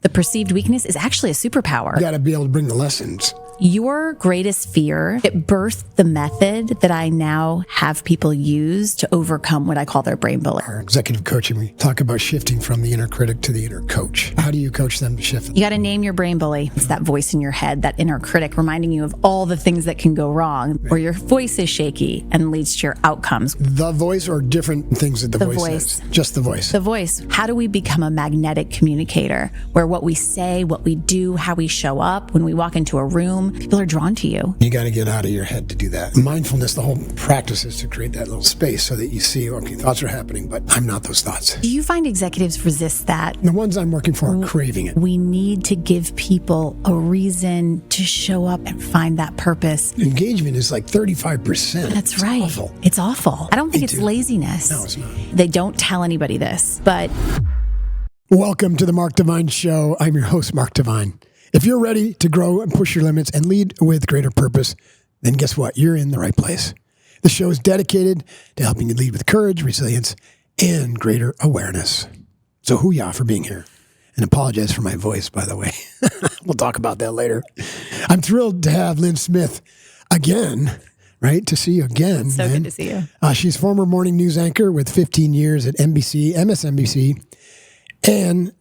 the perceived weakness is actually a superpower. You got to be able to bring the lessons. Your greatest fear, it birthed the method that I now have people use to overcome what I call their brain bully. Our executive coaching, we talk about shifting from the inner critic to the inner coach. How do you coach them to shift? You got to name your brain bully. It's that voice in your head, that inner critic reminding you of all the things that can go wrong, or your voice is shaky and leads to your outcomes. The voice or different things that the voice says? Just the voice. The voice. How do we become a magnetic communicator where what we say, what we do, how we show up, when we walk into a room, people are drawn to you. You got to get out of your head to do that. Mindfulness, the whole practice is to create that little space so that you see, okay, thoughts are happening, but I'm not those thoughts. Do you find executives resist that? The ones I'm working for are craving it. We need to give people a reason to show up and find that purpose. Engagement is like 35%. That's right. It's awful. It's awful. I don't think it's laziness. No, it's not. They don't tell anybody this, but... Welcome to the Mark Divine Show. I'm your host, Mark Divine. If you're ready to grow and push your limits and lead with greater purpose, then guess what? You're in the right place. The show is dedicated to helping you lead with courage, resilience, and greater awareness. So hoo-yah for being here. And apologize for my voice, by the way. We'll talk about that later. I'm thrilled to have Lynn Smith again, right? To see you again. So Lynn. Good to see you. She's former morning news anchor with 15 years at NBC, MSNBC, and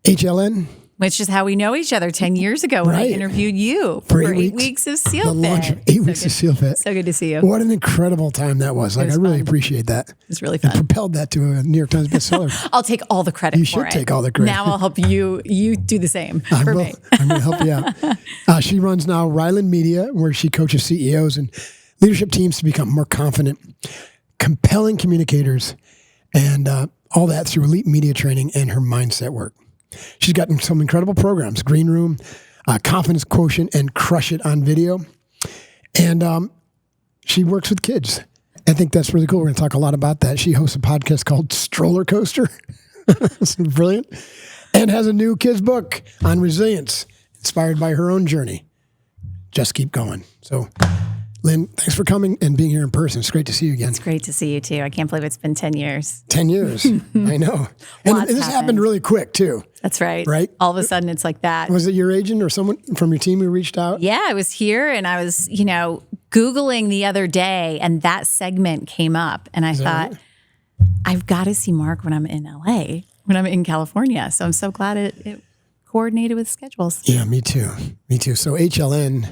HLN. Which is how we know each other 10 years ago when I interviewed you for 8 weeks of Seal The launch Fit. of 8 weeks of Seal Fit. So good to see you. What an incredible time that was. Like, I really appreciate that. It's really fun. And propelled that to a New York Times bestseller. I'll take all the credit for it. You should take all the credit. Now I'll help you do the same for me. I'm going to help you out. She runs now Ryland Media, where she coaches CEOs and leadership teams to become more confident, compelling communicators, and all that through elite media training and her mindset work. She's gotten some incredible programs, Green Room, Confidence Quotient, and Crush It on Video. And she works with kids. I think that's really cool. We're going to talk a lot about that. She hosts a podcast called Stroller Coaster. It's brilliant. And has a new kids book on resilience, inspired by her own journey. Just keep going. So, Lynn, thanks for coming and being here in person. It's great to see you again. It's great to see you too. I can't believe it's been 10 years. 10 years. I know. And this happened really quick too. That's right. Right? All of a sudden it's like that. Was it your agent or someone from your team who reached out? Yeah, I was here and I was, Googling the other day and that segment came up and I thought, right? I've got to see Mark when I'm in LA, when I'm in California. So I'm so glad it coordinated with schedules. Yeah, me too. Me too. So HLN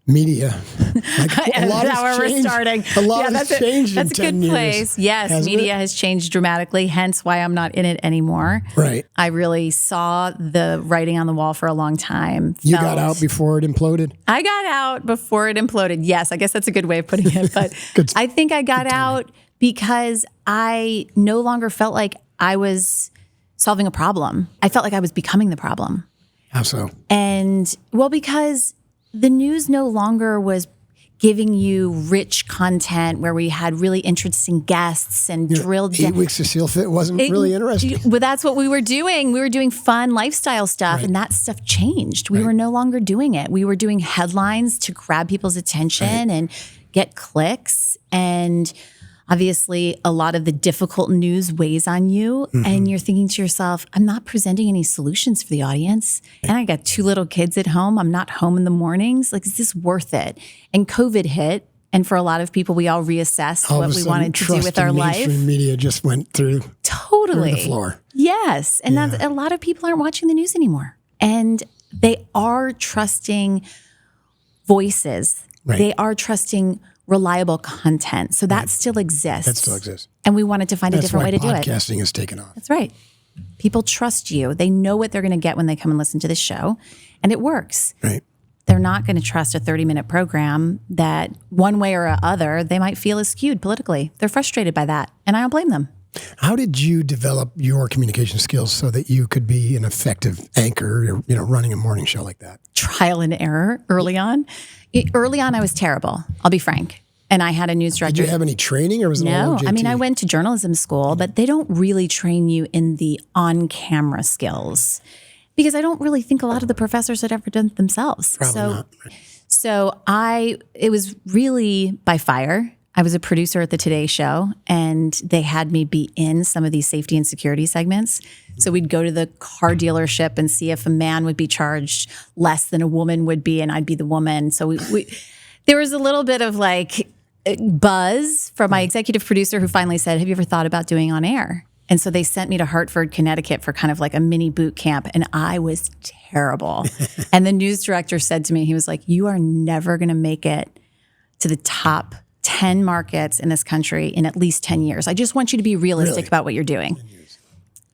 Media. Like a lot has changed. Starting. A lot has changed in 10 years. That's a good place. Yes, media has changed dramatically, hence why I'm not in it anymore. Right. I really saw the writing on the wall for a long time. You got out before it imploded? I got out before it imploded. Yes, I guess that's a good way of putting it. But I think I got out because I no longer felt like I was solving a problem. I felt like I was becoming the problem. How so? And, because the news no longer was giving you rich content where we had really interesting guests and drilled down. 8 weeks of Seal Fit wasn't really interesting. But that's what we were doing. We were doing fun lifestyle stuff, and that stuff changed. We were no longer doing it. We were doing headlines to grab people's attention and get clicks. And obviously, a lot of the difficult news weighs on you, and you're thinking to yourself, I'm not presenting any solutions for the audience. And I got 2 little kids at home. I'm not home in the mornings. Like, is this worth it? And COVID hit. And for a lot of people, we all reassessed what we wanted to do with our life. Mainstream media just went through the floor. Yes. And that's, a lot of people aren't watching the news anymore. And they are trusting voices. Right. They are trusting reliable content. So that still exists. That still exists. And we wanted to find a different way to do it. Podcasting has taken off. That's right. People trust you. They know what they're going to get when they come and listen to this show. And it works. Right. They're not going to trust a 30-minute program that one way or other they might feel is skewed politically. They're frustrated by that. And I don't blame them. How did you develop your communication skills so that you could be an effective anchor, running a morning show like that? Trial and error early on. Early on, I was terrible. I'll be frank. And I had a news director. Did you have any training or was it all JT? I mean, I went to journalism school, but they don't really train you in the on-camera skills because I don't really think a lot of the professors had ever done it themselves. Probably not. Right. So it was really by fire. I was a producer at the Today Show, and they had me be in some of these safety and security segments. So we'd go to the car dealership and see if a man would be charged less than a woman would be, and I'd be the woman. So there was a little bit of like buzz from my executive producer, who finally said, have you ever thought about doing on air? And so they sent me to Hartford, Connecticut for kind of like a mini boot camp, and I was terrible. And the news director said to me, he was like, you are never going to make it to the top 10 markets in this country in at least 10 years. I just want you to be realistic about what you're doing.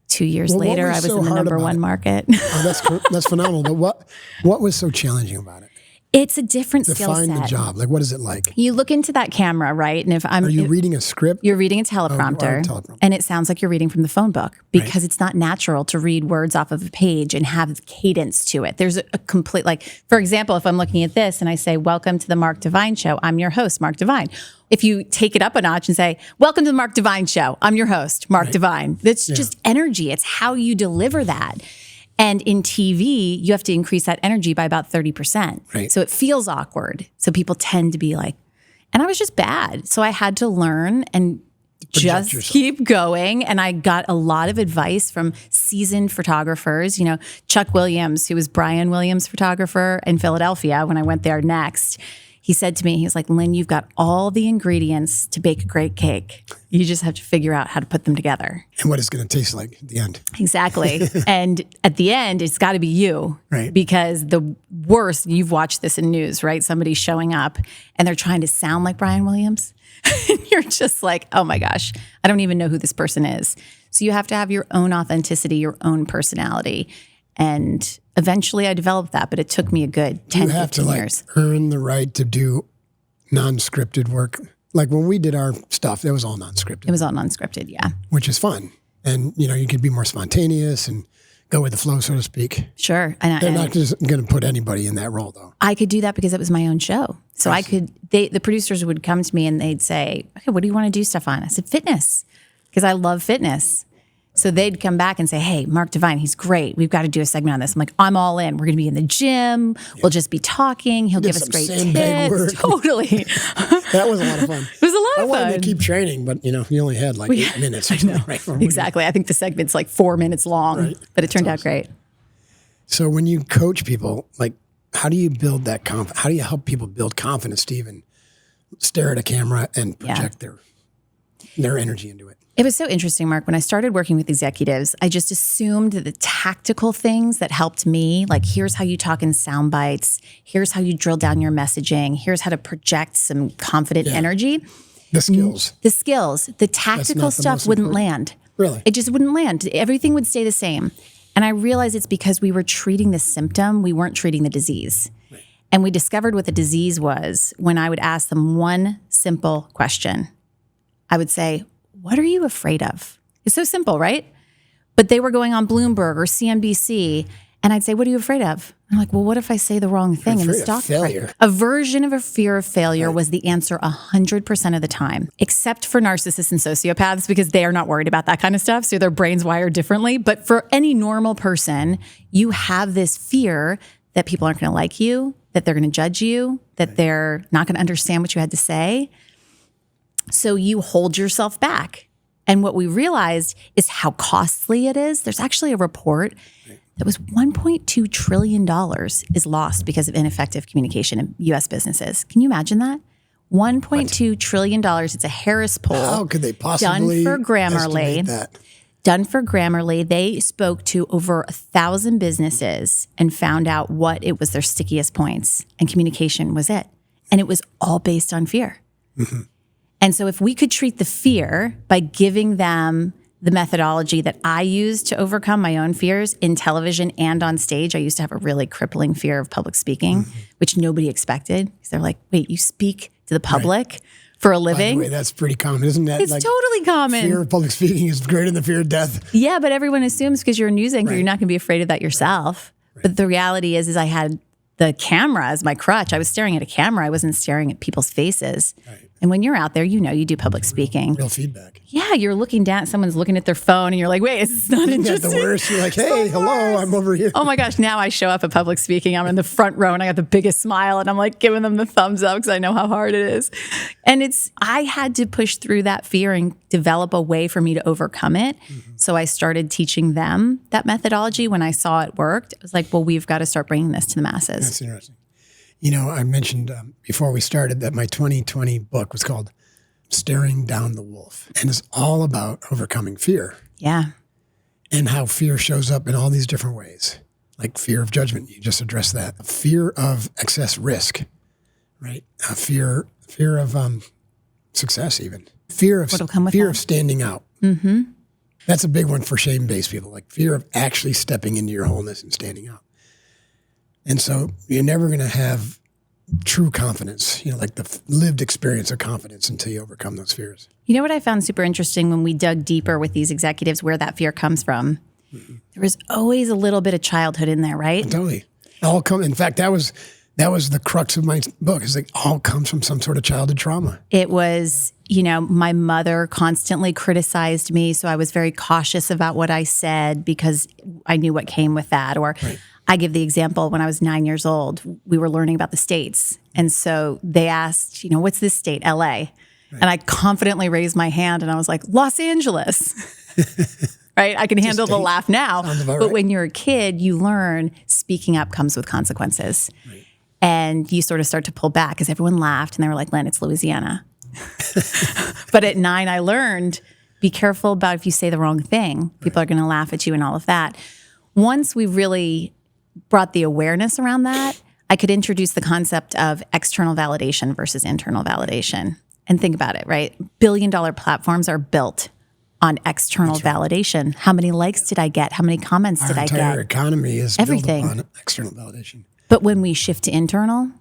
2 years later, I was in the number one market. Oh, that's phenomenal. But what was so challenging about it? It's a different skill set. Define the job. Like, what is it like? You look into that camera, right? And Are you reading a script? You're reading a teleprompter, and it sounds like you're reading from the phone book, because it's not natural to read words off of a page and have cadence to it. There's a complete, like, for example, if I'm looking at this and I say, welcome to the Mark Divine Show, I'm your host, Mark Divine. If you take it up a notch and say, welcome to the Mark Divine Show, I'm your host, Mark Divine. That's just energy. It's how you deliver that. And in TV, you have to increase that energy by about 30%. Right. So it feels awkward. So people tend to be like, and I was just bad. So I had to learn and just keep going. And I got a lot of advice from seasoned photographers. You know, Chuck Williams, who was Brian Williams' photographer in Philadelphia when I went there next. He said to me, he was like, Lynn, you've got all the ingredients to bake a great cake. You just have to figure out how to put them together. And what it's going to taste like at the end. Exactly. And at the end, it's got to be you. Right. Because the worst, you've watched this in news, right? Somebody's showing up and they're trying to sound like Brian Williams. And you're just like, oh my gosh, I don't even know who this person is. So you have to have your own authenticity, your own personality. And eventually I developed that, but it took me a good 10, 15 years. You have to like earn the right to do non-scripted work. Like when we did our stuff, it was all non-scripted. It was all non-scripted, yeah. Which is fun. And, you know, you could be more spontaneous and go with the flow, so to speak. Sure. They're not just going to put anybody in that role, though. I could do that because it was my own show. So the producers would come to me and they'd say, okay, what do you want to do stuff on? I said, fitness, because I love fitness. So they'd come back and say, hey, Mark Divine, he's great. We've got to do a segment on this. I'm like, I'm all in. We're going to be in the gym. Yeah. We'll just be talking. He'll give us great tips. Work. Totally. That was a lot of fun. It was a lot of fun. I wanted to keep training, but, you know, you only had like 8 minutes. Or something, right? Exactly. I think the segment's like 4 minutes long, but it turned out great. So when you coach people, like, how do you build that confidence? How do you help people build confidence to even stare at a camera and project their energy into it? It was so interesting, Mark. When I started working with executives, I just assumed that the tactical things that helped me, like here's how you talk in sound bites, here's how you drill down your messaging, here's how to project some confident energy. The skills. The tactical stuff wouldn't land. Really? It just wouldn't land. Everything would stay the same. And I realized it's because we were treating the symptom, we weren't treating the disease. Right. And we discovered what the disease was when I would ask them one simple question. I would say, what are you afraid of? It's so simple, right? But they were going on Bloomberg or CNBC, and I'd say, what are you afraid of? I'm like, well, what if I say the wrong thing in the stock failure? A version of a fear of failure was the answer 100% of the time, except for narcissists and sociopaths, because they are not worried about that kind of stuff. So their brains wired differently. But for any normal person, you have this fear that people aren't going to like you, that they're going to judge you, that they're not going to understand what you had to say. So you hold yourself back. And what we realized is how costly it is. There's actually a report that was $1.2 trillion is lost because of ineffective communication in U.S. businesses. Can you imagine that? $1.2 trillion. It's a Harris poll. How could they possibly done for Grammarly? That? Done for Grammarly. They spoke to over 1,000 businesses and found out what it was their stickiest points. And communication was it. And it was all based on fear. Mm-hmm. And so if we could treat the fear by giving them the methodology that I use to overcome my own fears in television and on stage. I used to have a really crippling fear of public speaking, which nobody expected. Because they're like, wait, you speak to the public for a living? By the way, that's pretty common, isn't that? It's like, totally common. Fear of public speaking is greater than the fear of death. Yeah, but everyone assumes because you're a news anchor, you're not going to be afraid of that yourself. Right. But the reality is I had the camera as my crutch. I was staring at a camera. I wasn't staring at people's faces. Right. And when you're out there, you do public speaking. Real feedback. Yeah, you're looking down, someone's looking at their phone and you're like, wait, is this not interesting? The worst. You're like, hey, hello, I'm over here. Oh my gosh, now I show up at public speaking. I'm in the front row and I got the biggest smile and I'm like giving them the thumbs up because I know how hard it is. And I had to push through that fear and develop a way for me to overcome it. So I started teaching them that methodology. When I saw it worked, I was like, well, we've got to start bringing this to the masses. That's interesting. I mentioned before we started that my 2020 book was called Staring Down the Wolf. And it's all about overcoming fear. Yeah. And how fear shows up in all these different ways. Like fear of judgment. You just addressed that. Fear of excess risk, right? Fear of success even. Fear of standing out. Mm-hmm. That's a big one for shame-based people. Like fear of actually stepping into your wholeness and standing out. And so you're never going to have true confidence, like the lived experience of confidence until you overcome those fears. You know what I found super interesting when we dug deeper with these executives, where that fear comes from? Mm-hmm. There was always a little bit of childhood in there, right? Totally. In fact, that was the crux of my book. It's like all comes from some sort of childhood trauma. It was, my mother constantly criticized me. So I was very cautious about what I said because I knew what came with that. Or right. I give the example, when I was 9 years old, we were learning about the states. And so they asked, what's this state? LA. Right. And I confidently raised my hand and I was like, Los Angeles. Right? I can handle the laugh now. But when you're a kid, you learn speaking up comes with consequences. Right. And you sort of start to pull back because everyone laughed and they were like, Lynn, it's Louisiana. But at 9, I learned, be careful about if you say the wrong thing. People are going to laugh at you and all of that. Once we really brought the awareness around that, I could introduce the concept of external validation versus internal validation. And think about it, right? Billion-dollar platforms are built on external validation. How many likes did I get? How many comments did I get? Our entire economy is built on external validation. But when we shift to internal,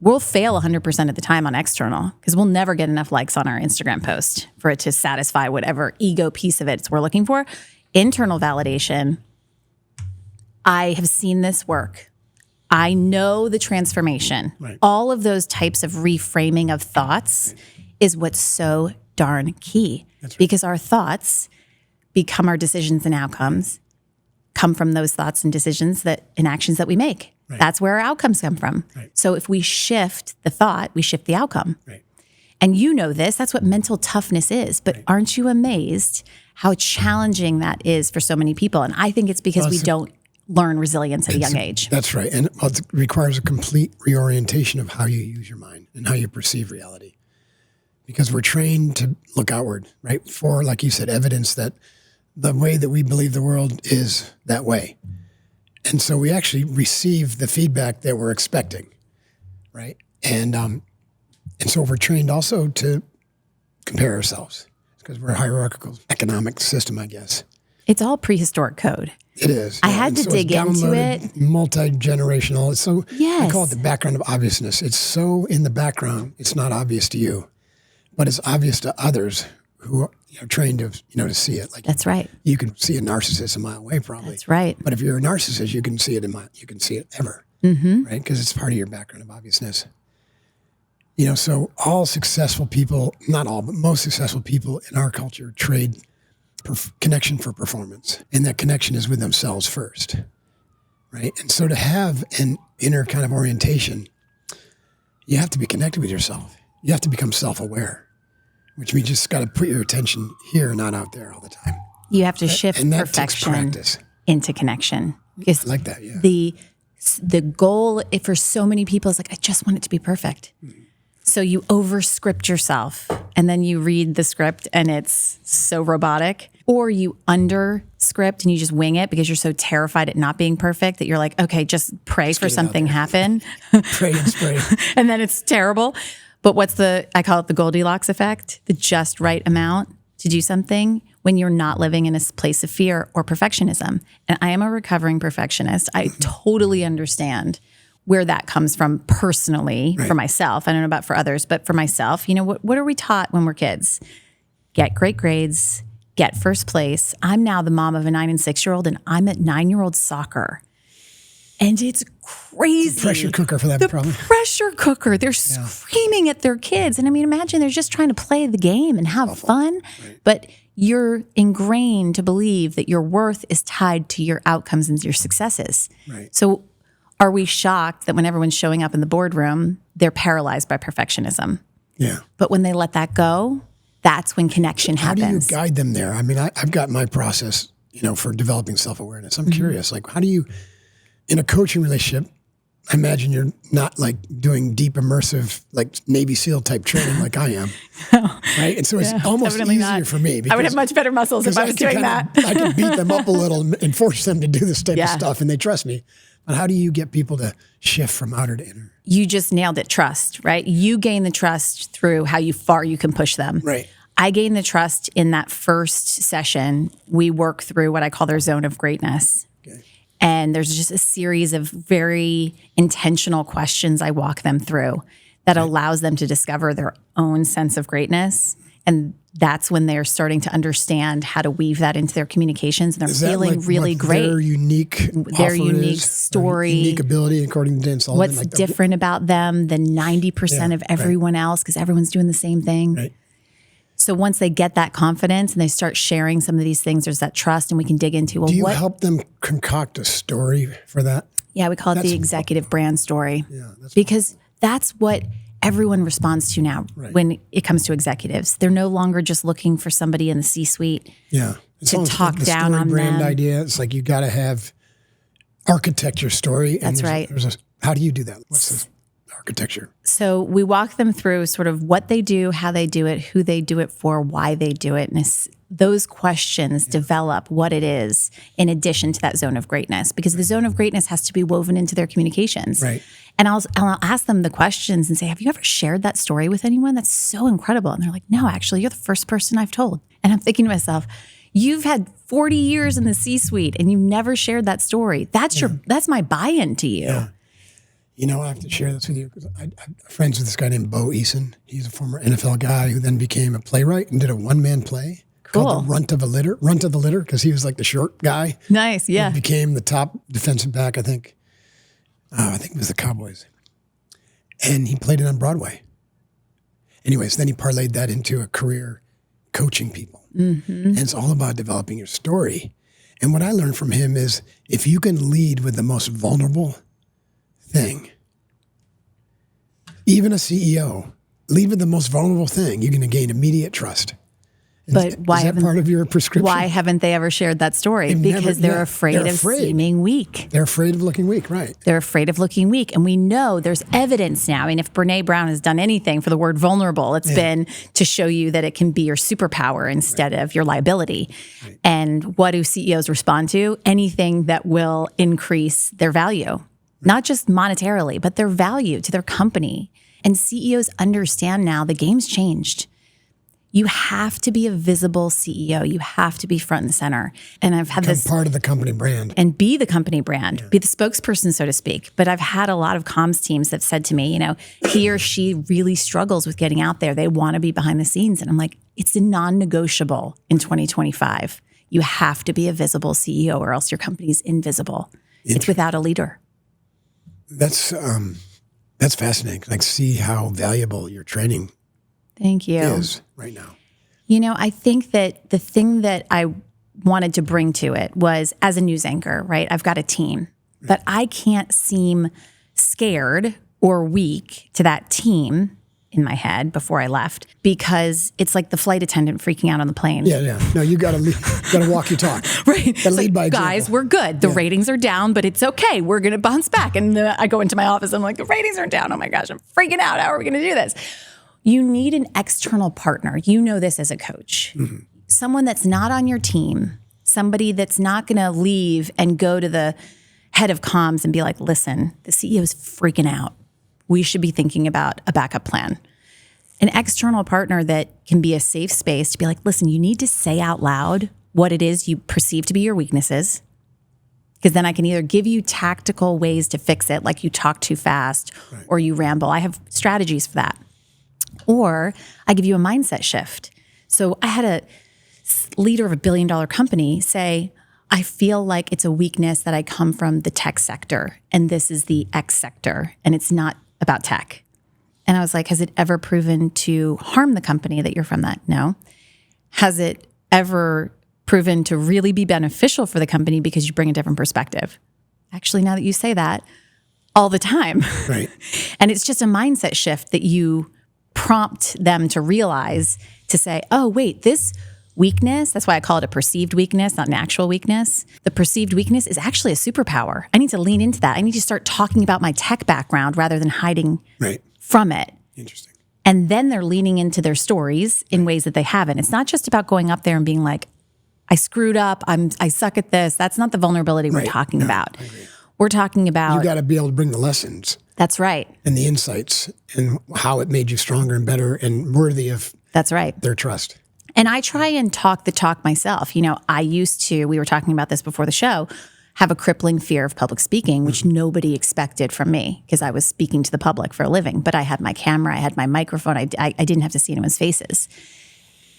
we'll fail 100% of the time on external because we'll never get enough likes on our Instagram post for it to satisfy whatever ego piece of it we're looking for. Internal validation, I have seen this work. I know the transformation. Right. All of those types of reframing of thoughts is what's so darn key. That's right. Because our thoughts become our decisions and outcomes, come from those thoughts and decisions and actions that we make. Right. That's where our outcomes come from. Right. So if we shift the thought, we shift the outcome. Right. And that's what mental toughness is. But aren't you amazed how challenging that is for so many people? And I think it's because we don't learn resilience at a young age. That's right. And it requires a complete reorientation of how you use your mind and how you perceive reality. Because we're trained to look outward, right? For, like you said, evidence that the way that we believe the world is that way. And so we actually receive the feedback that we're expecting, right? And so we're trained also to compare ourselves because we're a hierarchical economic system, I guess. It's all prehistoric code. It is. I had to dig into it. Multi-generational. So yes. I call it the background of obviousness. It's so in the background, it's not obvious to you, but it's obvious to others who are trained to see it. Like that's right. You can see a narcissist a mile away, probably. That's right. But if you're a narcissist, you can see it you can see it ever, right? Because it's part of your background of obviousness. So all successful people, not all, but most successful people in our culture trade connection for performance. And that connection is with themselves first, right? And so to have an inner kind of orientation, you have to be connected with yourself. You have to become self-aware, which means you just got to put your attention here, not out there all the time. You have to shift and that perfection takes practice. Into connection. I like that, yeah. The goal for so many people is like, I just want it to be perfect. Mm-hmm. So you over-script yourself, and then you read the script, and it's so robotic. Or you under-script, and you just wing it because you're so terrified at not being perfect that you're like, okay, just pray for something happen. Pray and spray. And then it's terrible. But I call it the Goldilocks effect, the just right amount to do something when you're not living in a place of fear or perfectionism. And I am a recovering perfectionist. I totally understand where that comes from personally for myself. I don't know about for others, but for myself, what are we taught when we're kids? Get great grades, get first place. I'm now the mom of a 9 and 6-year-old, and I'm at 9-year-old soccer. And it's crazy. The pressure cooker for that problem. Pressure cooker. They're screaming at their kids. And I mean, imagine they're just trying to play the game and have fun, but you're ingrained to believe that your worth is tied to your outcomes and your successes. Right. So are we shocked that when everyone's showing up in the boardroom, they're paralyzed by perfectionism? Yeah. But when they let that go, that's when connection happens. How do you guide them there? I mean, I've got my process, for developing self-awareness. I'm curious, like, how do you, in a coaching relationship, I imagine you're not like doing deep immersive, like Navy SEAL type training like I am. Right? And so it's almost easier for me. I would have much better muscles if I was doing that. I can beat them up a little and force them to do this type of stuff, and they trust me. But how do you get people to shift from outer to inner? You just nailed it, trust, right? You gain the trust through how far you can push them. Right. I gain the trust in that first session. We work through what I call their zone of greatness. Okay. And there's just a series of very intentional questions I walk them through that allows them to discover their own sense of greatness. And that's when they're starting to understand how to weave that into their communications. And they're feeling really great. Their unique story. Unique ability, according to Dan Sullivan. What's different about them than 90% of everyone else, because everyone's doing the same thing. Right. So once they get that confidence and they start sharing some of these things, there's that trust, and we can dig into, well, do you help them concoct a story for that? Yeah, we call it the executive brand story. Yeah, because that's what everyone responds to now when it comes to executives. They're no longer just looking for somebody in the C-suite to talk down on brand them. idea. It's like you got to have architecture story. That's right. How do you do that? What's the architecture? So we walk them through sort of what they do, how they do it, who they do it for, why they do it. And those questions develop what it is in addition to that zone of greatness, because the zone of greatness has to be woven into their communications. Right. And I'll ask them the questions and say, have you ever shared that story with anyone? That's so incredible. And they're like, no, actually, you're the first person I've told. And I'm thinking to myself, you've had 40 years in the C-suite and you've never shared that story. That's my buy-in to you. Yeah. I have to share this with you because I'm friends with this guy named Bo Eason. He's a former NFL guy who then became a playwright and did a one-man play called The Runt of the Litter, because he was like the short guy. Nice, yeah. He became the top defensive back, I think. I think it was the Cowboys. And he played it on Broadway. Anyways, then he parlayed that into a career coaching people. Mm-hmm. And it's all about developing your story. And what I learned from him is if you can lead with the most vulnerable thing, even a CEO, lead with the most vulnerable thing, you're going to gain immediate trust. But why is that part of your prescription? Why haven't they ever shared that story? Because they're afraid of seeming weak. They're afraid of looking weak, right? They're afraid of looking weak. And we know there's evidence now. I mean, if Brene Brown has done anything for the word vulnerable, it's been to show you that it can be your superpower instead of your liability. Right. And what do CEOs respond to? Anything that will increase their value, not just monetarily, but their value to their company. And CEOs understand now the game's changed. You have to be a visible CEO. You have to be front and center. And I've had this part of the company brand and be the company brand, be the spokesperson, so to speak. But I've had a lot of comms teams that said to me, he or she really struggles with getting out there. They want to be behind the scenes. And I'm like, it's a non-negotiable in 2025. You have to be a visible CEO or else your company's invisible. It's without a leader. That's fascinating. Like, see how valuable your training Thank you. is right now. I think that the thing that I wanted to bring to it was, as a news anchor, right? I've got a team, but I can't seem scared or weak to that team in my head before I left, because it's like the flight attendant freaking out on the plane. Yeah. No, you got to walk your talk. Right. Got to lead by example. Guys, we're good. The ratings are down, but it's okay. We're going to bounce back. And I go into my office. I'm like, the ratings are down. Oh my gosh, I'm freaking out. How are we going to do this? You need an external partner. You know this as a coach. Mm-hmm. Someone that's not on your team, somebody that's not going to leave and go to the head of comms and be like, listen, the CEO is freaking out. We should be thinking about a backup plan. An external partner that can be a safe space to be like, listen, you need to say out loud what it is you perceive to be your weaknesses, because then I can either give you tactical ways to fix it, like you talk too fast or you ramble. I have strategies for that. Or I give you a mindset shift. So I had a leader of $1 billion company say, I feel like it's a weakness that I come from the tech sector and this is the X sector and it's not about tech. And I was like, has it ever proven to harm the company that you're from that? No. Has it ever proven to really be beneficial for the company because you bring a different perspective? Actually, now that you say that, all the time. Right. And it's just a mindset shift that you prompt them to realize, to say, oh, wait, this weakness, that's why I call it a perceived weakness, not an actual weakness. The perceived weakness is actually a superpower. I need to lean into that. I need to start talking about my tech background rather than hiding from it. Interesting. And then they're leaning into their stories in ways that they haven't. It's not just about going up there and being like, I screwed up, I suck at this. That's not the vulnerability we're talking about. We're talking about... You got to be able to bring the lessons. That's right. And the insights and how it made you stronger and better and worthy of their trust. And I try and talk the talk myself. You know, I used to, we were talking about this before the show, have a crippling fear of public speaking, which nobody expected from me because I was speaking to the public for a living. But I had my camera, I had my microphone, I didn't have to see anyone's faces.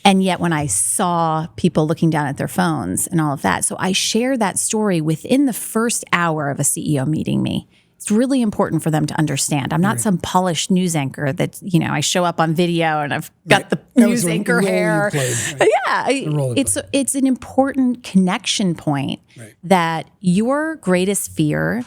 And yet when I saw people looking down at their phones and all of that, so I share that story within the first hour of a CEO meeting me. It's really important for them to understand. I'm not some polished news anchor that, you know, I show up on video and I've got the news anchor hair. Yeah, it's an important connection point that your greatest fear,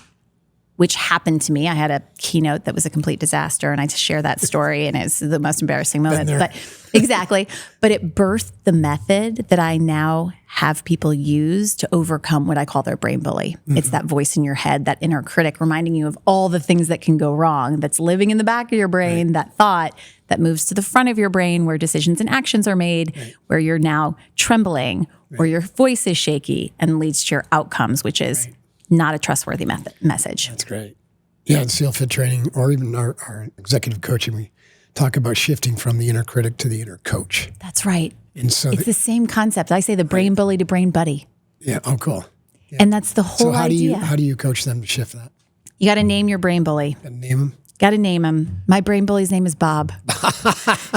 which happened to me. I had a keynote that was a complete disaster, and I just share that story, and it's the most embarrassing moment. But exactly. But it birthed the method that I now have people use to overcome what I call their brain bully. It's that voice in your head, that inner critic reminding you of all the things that can go wrong, that's living in the back of your brain, that thought that moves to the front of your brain where decisions and actions are made, where you're now trembling, or your voice is shaky and leads to your outcomes, which is not a trustworthy message. That's great. Yeah, in SEAL Fit training, or even our executive coaching, we talk about shifting from the inner critic to the inner coach. That's right. And so it's the same concept. I say the brain bully to brain buddy. Yeah. Oh, cool. Yeah. And that's the whole idea. How do you coach them to shift that? You got to name your brain bully. Got to name him? Got to name him. My brain bully's name is Bob.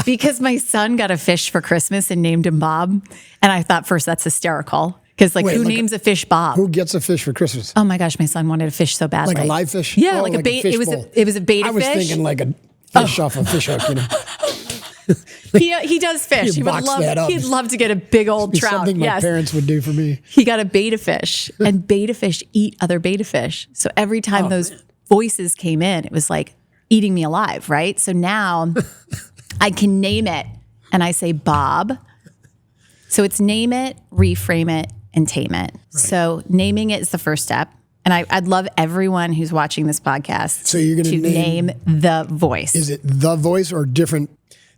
Because my son got a fish for Christmas and named him Bob. And I thought first that's hysterical. Because who names a fish Bob? Who gets a fish for Christmas? Oh my gosh, my son wanted a fish so badly. Like a live fish? Yeah, like a bait. It was a beta fish. I was thinking like a fish off a fish hook, you know. He does fish. He'd love to get a big old trout. Something my parents would do for me. He got a beta fish, and beta fish eat other beta fish. So every time those voices came in, it was like eating me alive, right? So now I can name it, and I say Bob. So it's name it, reframe it, and tame it. Right. So naming it is the first step. And I'd love everyone who's watching this podcast to name the voice. Is it the voice or different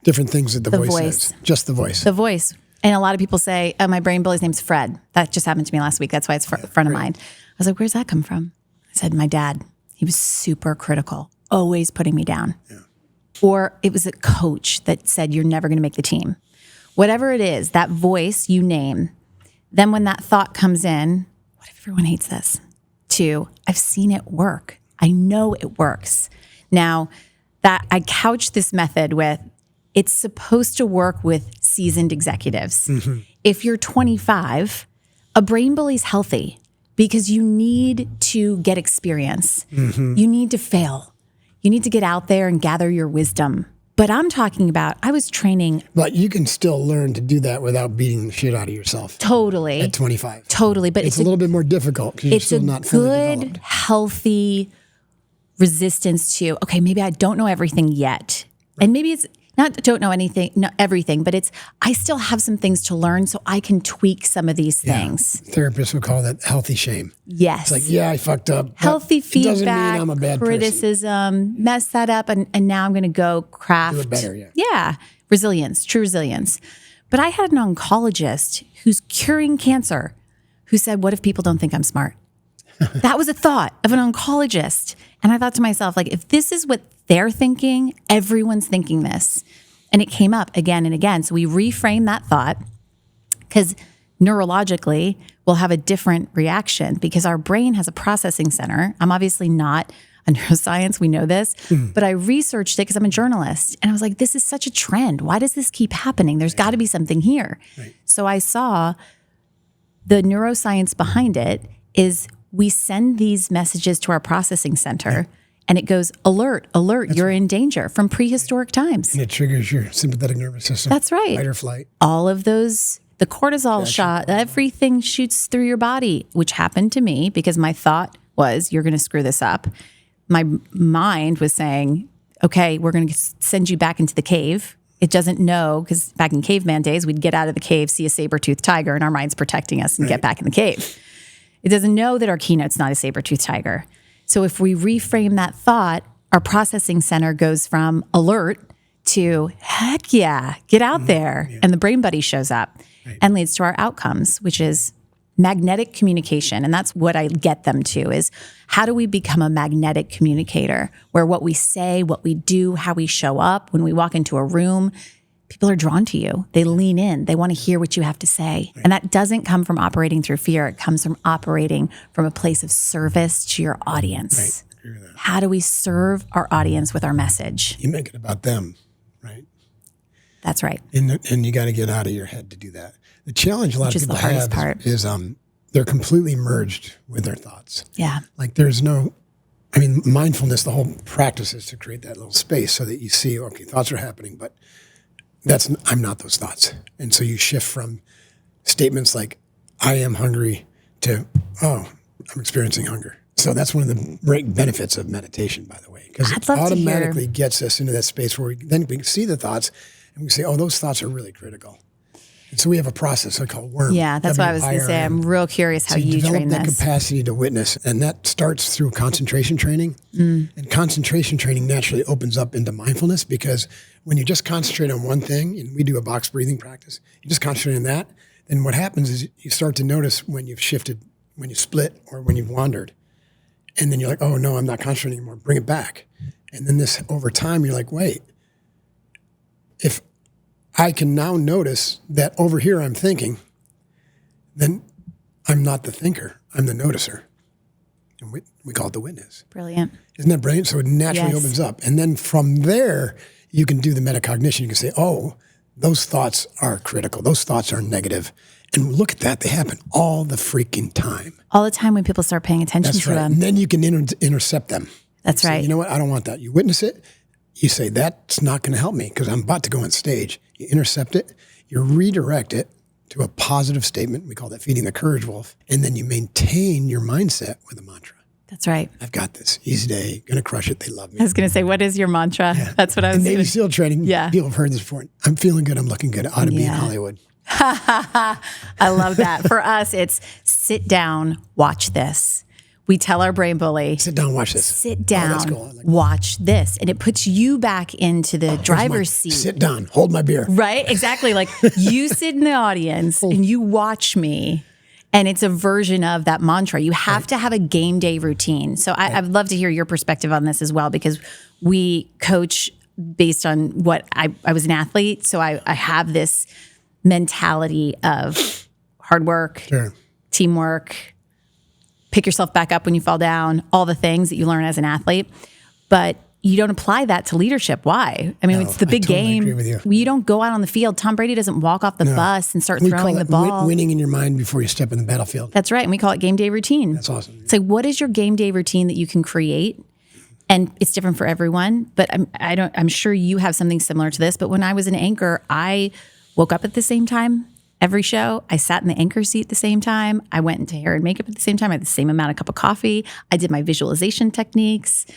things that the voice says? Just the voice. The voice. And a lot of people say, oh, my brain bully's name's Fred. That just happened to me last week. That's why it's front of mind. I was like, where's that come from? I said, my dad. He was super critical, always putting me down. Yeah. Or it was a coach that said, you're never going to make the team. Whatever it is, that voice you name. Then when that thought comes in, what if everyone hates this? I've seen it work. I know it works. Now, that I couch this method with, it's supposed to work with seasoned executives. Mm-hmm. If you're 25, a brain bully's healthy because you need to get experience. Mm-hmm. You need to fail. You need to get out there and gather your wisdom. But I'm talking about, I was training. But you can still learn to do that without beating the shit out of yourself. Totally. At 25. Totally. But it's a little bit more difficult because you're still not fully developed. It's a good, healthy resistance to, okay, maybe I don't know everything yet. Right. And maybe it's not don't know everything, but it's, I still have some things to learn so I can tweak some of these things. Therapists would call that healthy shame. Yes. It's like, I fucked up. Healthy feedback, doesn't mean I'm a bad criticism, mess that up, and now I'm going to go craft. Do it better, resilience, true resilience. But I had an oncologist who's curing cancer who said, what if people don't think I'm smart? That was a thought of an oncologist. And I thought to myself, like, if this is what they're thinking, everyone's thinking this. And it came up again and again. So we reframe that thought because neurologically we'll have a different reaction because our brain has a processing center. I'm obviously not a neuroscience. We know this, but I researched it because I'm a journalist. And I was like, this is such a trend. Why does this keep happening? There's got to be something here. Right. So I saw the neuroscience behind it is we send these messages to our processing center and it goes, alert, alert, you're in danger from prehistoric times. And it triggers your sympathetic nervous system. That's right. Fight or flight. All of those, the cortisol shot, everything shoots through your body, which happened to me because my thought was, you're going to screw this up. My mind was saying, okay, we're going to send you back into the cave. It doesn't know, because back in caveman days, we'd get out of the cave, see a saber-toothed tiger, and our mind's protecting us and get back in the cave. It doesn't know that our keynote's not a saber-toothed tiger. So if we reframe that thought, our processing center goes from alert to, heck yeah, get out there. And the brain buddy shows up and leads to our outcomes, which is magnetic communication. And that's what I get them to is, how do we become a magnetic communicator where what we say, what we do, how we show up, when we walk into a room, people are drawn to you. They lean in. They want to hear what you have to say. And that doesn't come from operating through fear. It comes from operating from a place of service to your audience. Right. I agree with that. How do we serve our audience with our message? You make it about them, right? That's right. And you got to get out of your head to do that. The challenge a lot of people have is they're completely merged with their thoughts. Yeah. Like there's no, mindfulness, the whole practice is to create that little space so that you see, okay, thoughts are happening, but I'm not those thoughts. And so you shift from statements like, I am hungry to, oh, I'm experiencing hunger. So that's one of the great benefits of meditation, by the way, because it automatically gets us into that space where we can see the thoughts and we say, oh, those thoughts are really critical. And so we have a process called WORM. Yeah, that's what I was going to say. I'm real curious how you train develop that this. capacity to witness, and that starts through concentration training. And concentration training naturally opens up into mindfulness, because when you just concentrate on one thing, and we do a box breathing practice, you just concentrate on that, then what happens is you start to notice when you've shifted, when you split, or when you've wandered. And then you're like, oh, no, I'm not concentrating anymore. Bring it back. And then this, over time, you're like, wait, if I can now notice that over here I'm thinking, then I'm not the thinker, I'm the noticer. And we call it the witness. Brilliant. Isn't that brilliant? So it naturally opens up. And then from there, you can do the metacognition. You can say, oh, those thoughts are critical. Those thoughts are negative. And look at that. They happen all the freaking time. All the time when people start paying attention to them. And then you can intercept them. That's right. You know what? I don't want that. You witness it. You say, that's not going to help me because I'm about to go on stage. You intercept it. You redirect it to a positive statement. We call that feeding the courage wolf. And then you maintain your mindset with a mantra. That's right. I've got this. Easy day. Going to crush it. They love me. I was going to say, what is your mantra? Yeah. That's what I was saying. Navy SEAL training. Yeah. People have heard this before. I'm feeling good. I'm looking good. I ought to be in Hollywood. I love that. For us, it's sit down, watch this. We tell our brain bully, sit down, watch this. Sit down, watch this. And it puts you back into the driver's seat. Sit down, hold my beer. Right? Exactly. Like you sit in the audience and you watch me. And it's a version of that mantra. You have to have a game day routine. So I'd love to hear your perspective on this as well, because we coach based on what I was an athlete. So I have this mentality of hard work, teamwork, pick yourself back up when you fall down, all the things that you learn as an athlete. But you don't apply that to leadership. Why? I mean, it's the big game. Agree with you. You don't go out on the field. Tom Brady doesn't walk off the bus and start throwing the ball. Winning in your mind before you step in the battlefield. That's right. And we call it game day routine. That's awesome. So what is your game day routine that you can create? And it's different for everyone, but I'm sure you have something similar to this. But when I was an anchor, I woke up at the same time every show. I sat in the anchor seat at the same time. I went into hair and makeup at the same time. I had the same amount of cup of coffee. I did my visualization techniques.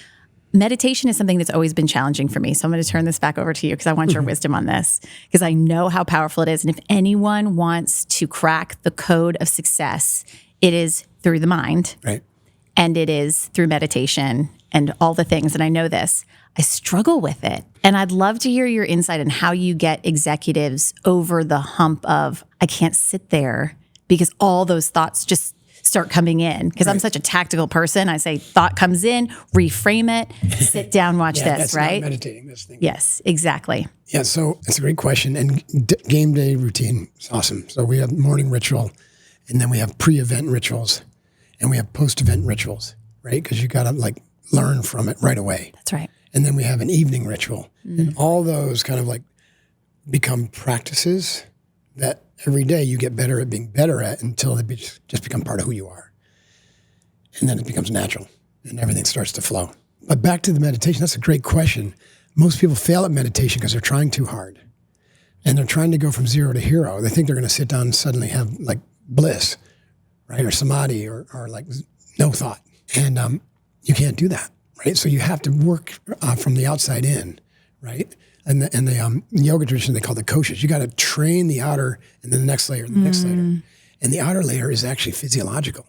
Meditation is something that's always been challenging for me. So I'm going to turn this back over to you because I want your wisdom on this, because I know how powerful it is. And if anyone wants to crack the code of success, it is through the mind. Right. And it is through meditation and all the things. And I know this. I struggle with it. And I'd love to hear your insight on how you get executives over the hump of, I can't sit there because all those thoughts just start coming in. Because I'm such a tactical person. I say, thought comes in, reframe it, sit down, watch this, that's right? Not meditating, this thing. Yes, exactly. Yeah, so that's a great question. And game day routine is awesome. So we have morning ritual, and then we have pre-event rituals, and we have post-event rituals, right? Because you got to learn from it right away. That's right. And then we have an evening ritual. And all those kind of become practices that every day you get better at being better at until they just become part of who you are. And then it becomes natural and everything starts to flow. But back to the meditation, that's a great question. Most people fail at meditation because they're trying too hard. And they're trying to go from zero to hero. They think they're going to sit down and suddenly have like bliss, right? Or samadhi or like no thought. And you can't do that, right? So you have to work from the outside in, right? And the yoga tradition, they call it koshas. You got to train the outer and then the next layer and the next layer. And the outer layer is actually physiological.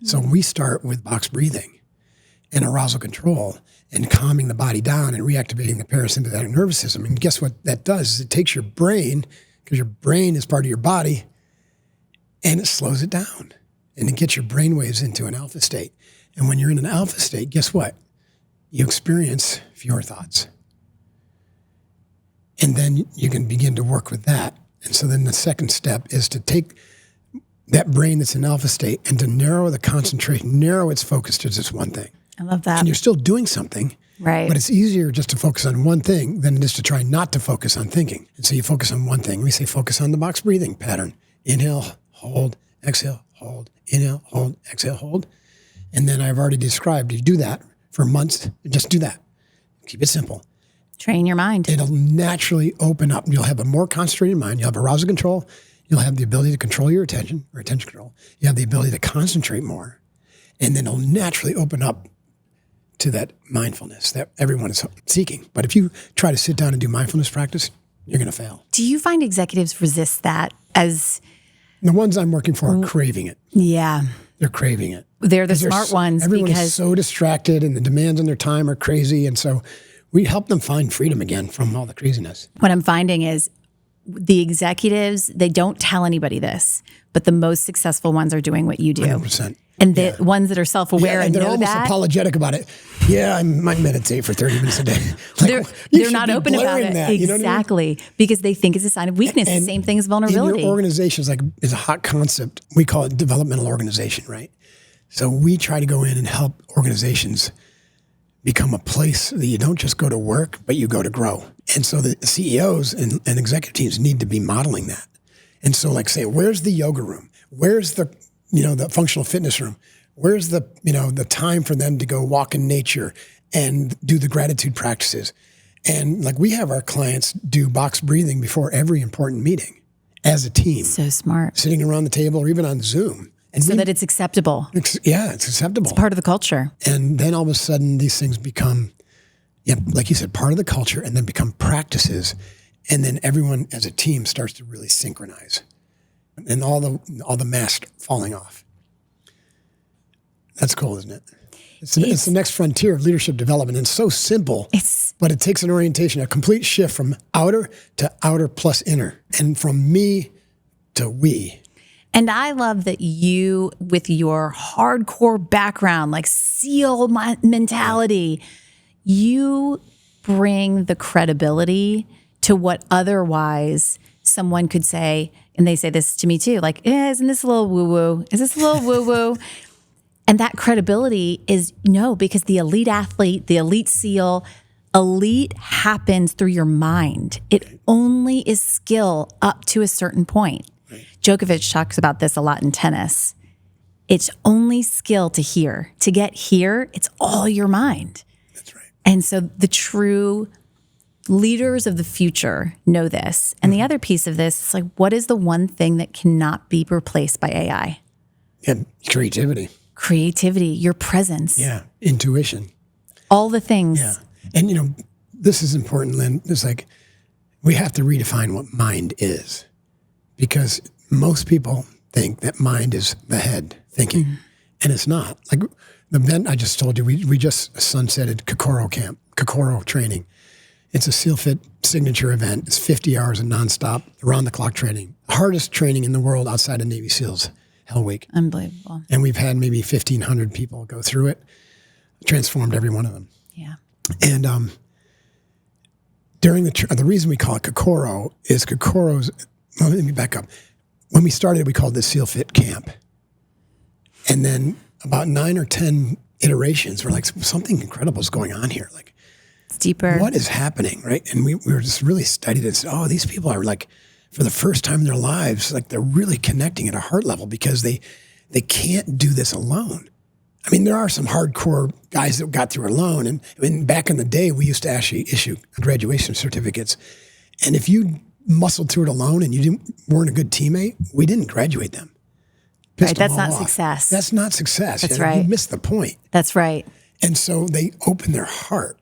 So we start with box breathing and arousal control and calming the body down and reactivating the parasympathetic nervous system. And guess what that does is it takes your brain, because your brain is part of your body, and it slows it down. And it gets your brain waves into an alpha state. And when you're in an alpha state, guess what? You experience fewer thoughts. And then you can begin to work with that. And so then the second step is to take that brain that's in alpha state and to narrow the concentration, narrow its focus to just one thing. I love that. And you're still doing something, right? But it's easier just to focus on one thing than it is to try not to focus on thinking. And so you focus on one thing. We say focus on the box breathing pattern. Inhale, hold, exhale, hold, inhale, hold, exhale, hold. And then I've already described, you do that for months, just do that. Keep it simple. Train your mind. It'll naturally open up. You'll have a more concentrated mind. You'll have arousal control. You'll have the ability to control your attention or attention control. You have the ability to concentrate more. And then it'll naturally open up to that mindfulness that everyone is seeking. But if you try to sit down and do mindfulness practice, you're going to fail. Do you find executives resist that as... The ones I'm working for are craving it. Yeah. They're craving it. They're the smart ones. Everyone because is so distracted and the demands on their time are crazy. And so we help them find freedom again from all the craziness. What I'm finding is the executives, they don't tell anybody this, but the most successful ones are doing what you do. 100%. And the ones that are self-aware and they're know almost that, apologetic about it. Yeah, I might meditate for 30 minutes a day. They're not open about it. That, you know what I mean? Because they think it's a sign of weakness. The same thing as vulnerability. In your organization is a hot concept. We call it developmental organization, right? So we try to go in and help organizations become a place that you don't just go to work, but you go to grow. And so the CEOs and executive teams need to be modeling that. And so like say, where's the yoga room? Where's the functional fitness room? Where's the time for them to go walk in nature and do the gratitude practices? And like we have our clients do box breathing before every important meeting as a team. So smart. Sitting around the table or even on Zoom. And so that it's acceptable. It's acceptable. It's part of the culture. And then all of a sudden these things become, like you said, part of the culture and then become practices. And then everyone as a team starts to really synchronize. And all the masks falling off. That's cool, isn't it? It's the next frontier of leadership development. And it's so simple, but it takes an orientation, a complete shift from outer to outer plus inner, and from me to we. And I love that you, with your hardcore background, like SEAL mentality, you bring the credibility to what otherwise someone could say, and they say this to me too, like, isn't this a little woo-woo? Is this a little woo-woo? And that credibility is because the elite athlete, the elite SEAL, elite happens through your mind. It only is skill up to a certain point. Right. Djokovic talks about this a lot in tennis. It's only skill to hear. To get here, it's all your mind. That's right. And so the true leaders of the future know this. And the other piece of this is like, what is the one thing that cannot be replaced by AI? Yeah, creativity. Creativity, your presence. Yeah, intuition. All the things. Yeah. And, this is important, Lynn. It's like we have to redefine what mind is because most people think that mind is the head thinking, and it's not. Like the event I just told you, we just sunsetted Kokoro training. It's a SEAL Fit signature event. It's 50 hours of nonstop, around-the-clock training. Hardest training in the world outside of Navy SEALs, Hell Week. Unbelievable. And we've had maybe 1,500 people go through it, transformed every one of them. Yeah. And during the reason we call it Kokoro is Kokoro's, well, let me back up. When we started, we called this SEAL Fit Camp. And then about 9 or 10 iterations, we're like, something incredible is going on here. Like, it's deeper. What is happening, right? And we were just really studied and said, these people are like for the first time in their lives, like they're really connecting at a heart level because they can't do this alone. I mean, there are some hardcore guys that got through alone. And I mean, back in the day, we used to actually issue graduation certificates. And if you muscled through it alone and you weren't a good teammate, we didn't graduate them. Right, that's not success. That's not success. That's right. You missed the point. That's right. And so they open their heart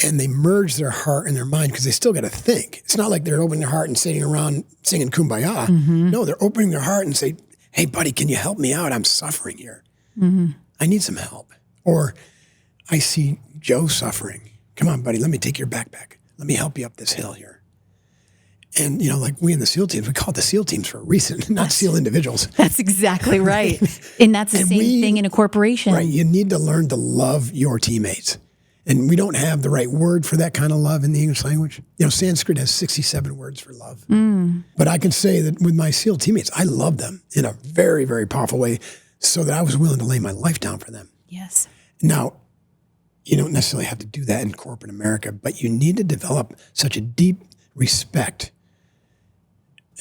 and they merge their heart and their mind because they still got to think. It's not like they're opening their heart and sitting around singing Kumbaya. Mm-hmm. No, they're opening their heart and say, hey, buddy, can you help me out? I'm suffering here. Mm-hmm. I need some help. Or I see Joe suffering. Come on, buddy, let me take your backpack. Let me help you up this hill here. And, you know, like we in the SEAL teams, we call it the SEAL teams for a reason, not SEAL individuals. That's exactly right. And that's the same thing in a corporation. Right. You need to learn to love your teammates. And we don't have the right word for that kind of love in the English language. You know, Sanskrit has 67 words for love. Mm. But I can say that with my SEAL teammates, I love them in a very, very powerful way so that I was willing to lay my life down for them. Yes. Now, you don't necessarily have to do that in corporate America, but you need to develop such a deep respect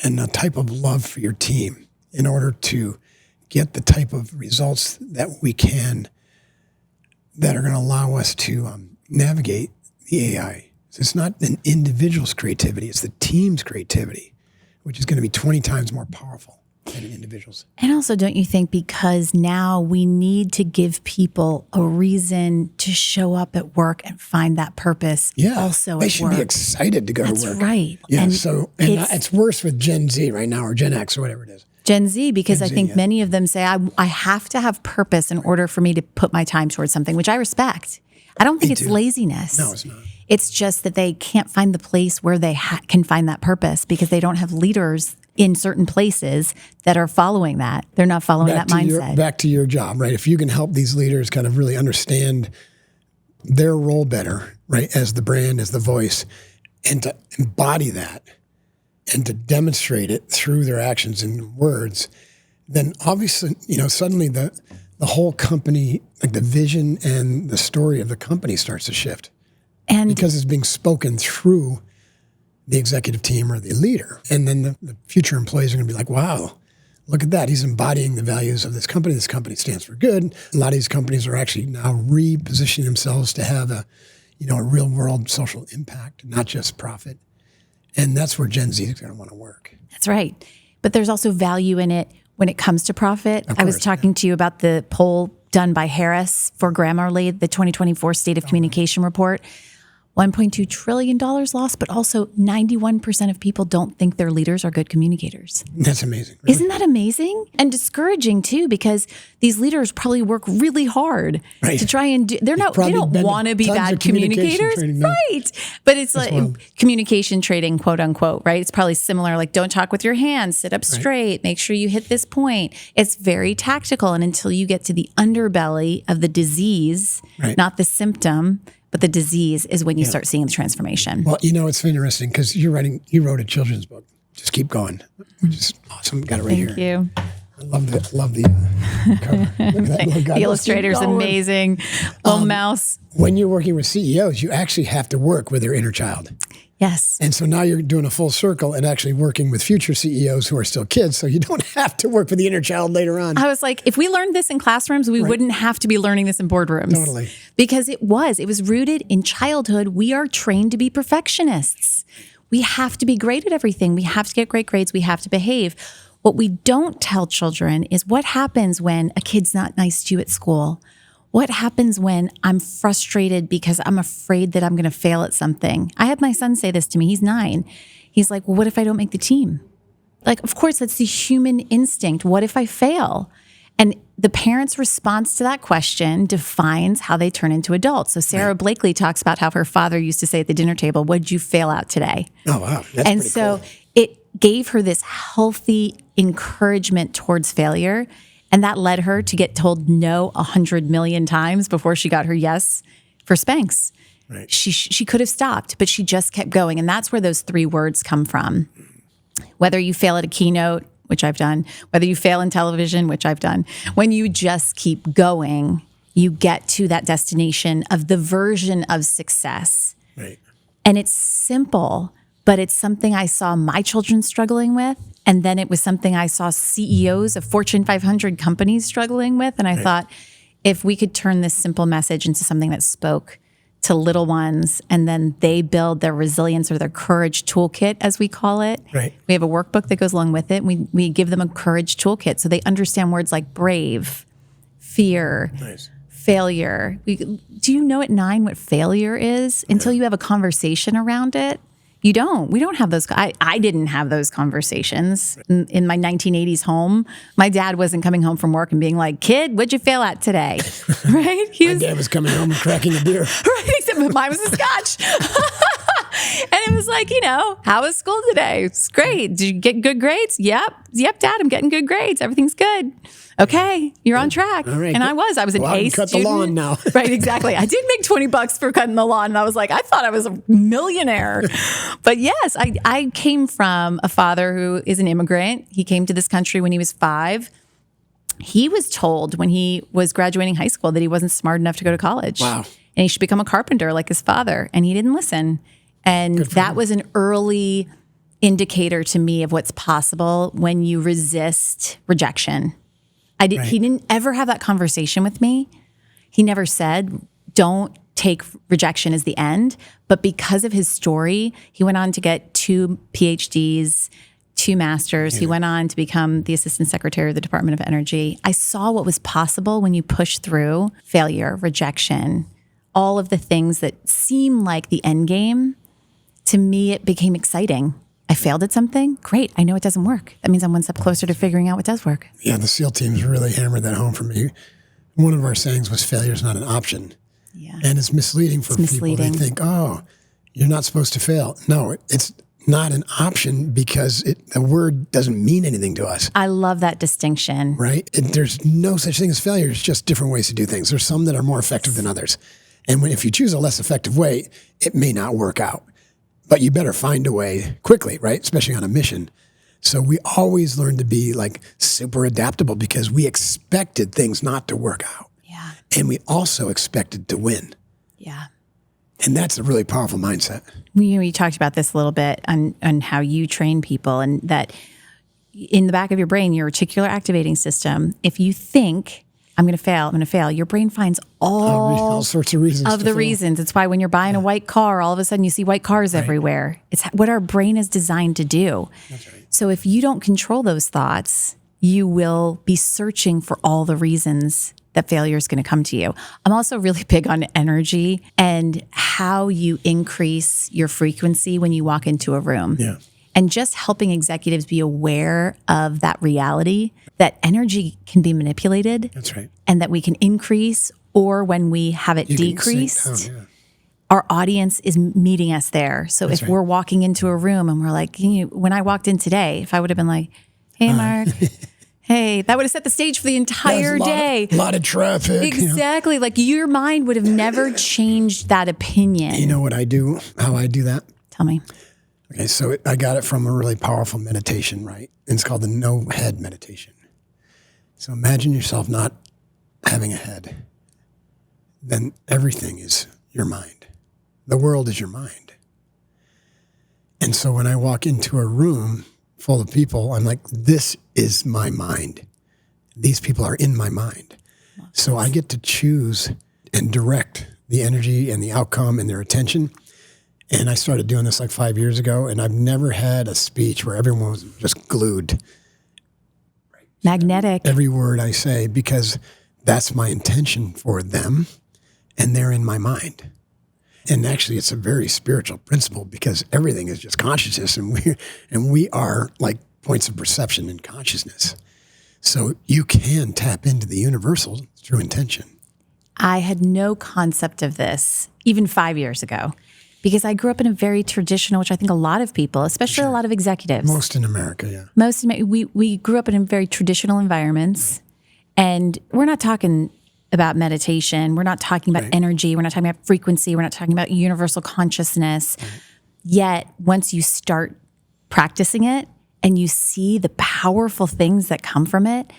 and a type of love for your team in order to get the type of results that we can that are going to allow us to navigate the AI. So it's not an individual's creativity, it's the team's creativity, which is going to be 20 times more powerful than an individual's. And also, don't you think, because now we need to give people a reason to show up at work and find that purpose also at work. They should be excited to go to work. That's right. Yeah, and it's worse with Gen Z right now, or Gen X, or whatever it is. Gen Z, because I think many of them say, I have to have purpose in order for me to put my time towards something, which I respect. I don't think it's laziness. No, it's not. It's just that they can't find the place where they can find that purpose because they don't have leaders in certain places that are following that. They're not following that mindset. Back to your job, right? If you can help these leaders kind of really understand their role better, right, as the brand, as the voice, and to embody that and to demonstrate it through their actions and words, then obviously, you know, suddenly the whole company, like the vision and the story of the company starts to shift. And because it's being spoken through the executive team or the leader. And then the future employees are going to be like, wow, look at that. He's embodying the values of this company. This company stands for good. A lot of these companies are actually now repositioning themselves to have a real world social impact, not just profit. And that's where Gen Z is going to want to work. That's right. But there's also value in it when it comes to profit. I was talking to you about the poll done by Harris for Grammarly, the 2024 State of Communication Report. $1.2 trillion lost, but also 91% of people don't think their leaders are good communicators. That's amazing. Really? Isn't that amazing? And discouraging too, because these leaders probably work really hard to try and do, they don't want to be bad communicators. Right. But it's like communication trading, quote unquote, right? It's probably similar, like don't talk with your hands, sit up straight, make sure you hit this point. It's very tactical. And until you get to the underbelly of the disease, not the symptom, but the disease is when you start seeing the transformation. Well, you know, it's interesting because you wrote a children's book. Just keep going, which is awesome. Got it right here. Thank you. I love the cover. Look at that little guy. The illustrator's amazing. Little mouse. When you're working with CEOs, you actually have to work with their inner child. Yes. And so now you're doing a full circle and actually working with future CEOs who are still kids, so you don't have to work with the inner child later on. I was like, if we learned this in classrooms, we wouldn't have to be learning this in boardrooms. Totally. Because it was rooted in childhood. We are trained to be perfectionists. We have to be great at everything. We have to get great grades. We have to behave. What we don't tell children is what happens when a kid's not nice to you at school. What happens when I'm frustrated because I'm afraid that I'm going to fail at something? I had my son say this to me. He's 9. He's like, well, what if I don't make the team? Like, of course, that's the human instinct. What if I fail? And the parent's response to that question defines how they turn into adults. So Sarah Blakely talks about how her father used to say at the dinner table, what'd you fail at today? Oh, wow. That's and so cool. It gave her this healthy encouragement towards failure. And that led her to get told no 100 million times before she got her yes for Spanx. Right. She could have stopped, but she just kept going. And that's where those 3 words come from. Whether you fail at a keynote, which I've done, whether you fail in television, which I've done, when you just keep going, you get to that destination of the version of success. Right. And it's simple, but it's something I saw my children struggling with. And then it was something I saw CEOs of Fortune 500 companies struggling with. And I thought, if we could turn this simple message into something that spoke to little ones, and then they build their resilience or their courage toolkit, as we call it. Right. We have a workbook that goes along with it. We give them a courage toolkit so they understand words like brave, fear, failure. Do you know at 9 what failure is until you have a conversation around it? You don't. We don't have those. I didn't have those conversations in my 1980s home. My dad wasn't coming home from work and being like, "Kid, what'd you fail at today?" Right? My dad was coming home and cracking a beer. Right, except mine was a scotch. And it was like, how was school today? It's great. Did you get good grades? Yep, Dad, I'm getting good grades. Everything's good. Okay, you're on track. All right, and I was an A student. Cut the lawn now. Right, exactly. I did make $20 for cutting the lawn, and I was like, I thought I was a millionaire. But yes, I came from a father who is an immigrant. He came to this country when he was 5. He was told when he was graduating high school that he wasn't smart enough to go to college. Wow. And he should become a carpenter like his father, and he didn't listen. And that was an early indicator to me of what's possible when you resist rejection. He didn't ever have that conversation with me. He never said, don't take rejection as the end. But because of his story, he went on to get 2 PhDs, 2 masters. He went on to become the assistant secretary of the Department of Energy. I saw what was possible when you push through failure, rejection, all of the things that seem like the end game. To me, it became exciting. I failed at something. Great. I know it doesn't work. That means I'm one step closer to figuring out what does work. Yeah, the SEAL teams really hammered that home for me. One of our sayings was failure is not an option. Yeah. And it's misleading for people. They think, oh, you're not supposed to fail. No, it's not an option because the word doesn't mean anything to us. I love that distinction. Right? There's no such thing as failure. It's just different ways to do things. There's some that are more effective than others. And if you choose a less effective way, it may not work out. But you better find a way quickly, right? Especially on a mission. So we always learn to be like super adaptable because we expected things not to work out. Yeah. And we also expected to win. Yeah. And that's a really powerful mindset. We talked about this a little bit on how you train people, and that in the back of your brain, your reticular activating system, if you think, I'm going to fail, your brain finds all sorts of reasons. Of the reasons. It's why when you're buying a white car, all of a sudden you see white cars everywhere. It's what our brain is designed to do. That's right. So if you don't control those thoughts, you will be searching for all the reasons that failure is going to come to you. I'm also really big on energy and how you increase your frequency when you walk into a room. Yeah. And just helping executives be aware of that reality, that energy can be manipulated. That's right. And that we can increase, or when we have it decreased, our audience is meeting us there. So if we're walking into a room and we're like, when I walked in today, if I would have been like, hey, Mark, hey, that would have set the stage for the entire day. A lot of traffic. Exactly. Like your mind would have never changed that opinion. You know what I do, how I do that? Tell me. Okay, so I got it from a really powerful meditation, right? And it's called the no head meditation. So imagine yourself not having a head. Then everything is your mind. The world is your mind. And so when I walk into a room full of people, I'm like, this is my mind. These people are in my mind. So I get to choose and direct the energy and the outcome and their attention. And I started doing this like 5 years ago, and I've never had a speech where everyone was just glued. Magnetic. Every word I say, because that's my intention for them, and they're in my mind. And actually, it's a very spiritual principle because everything is just consciousness, and we are like points of perception in consciousness. So you can tap into the universal through intention. I had no concept of this even 5 years ago. Because I grew up in a very traditional, which I think a lot of people, especially a lot of executives. Most in America, yeah. We grew up in very traditional environments. And we're not talking about meditation. We're not talking about energy. We're not talking about frequency. We're not talking about universal consciousness. Yet, once you start practicing it and you see the powerful things that come from it,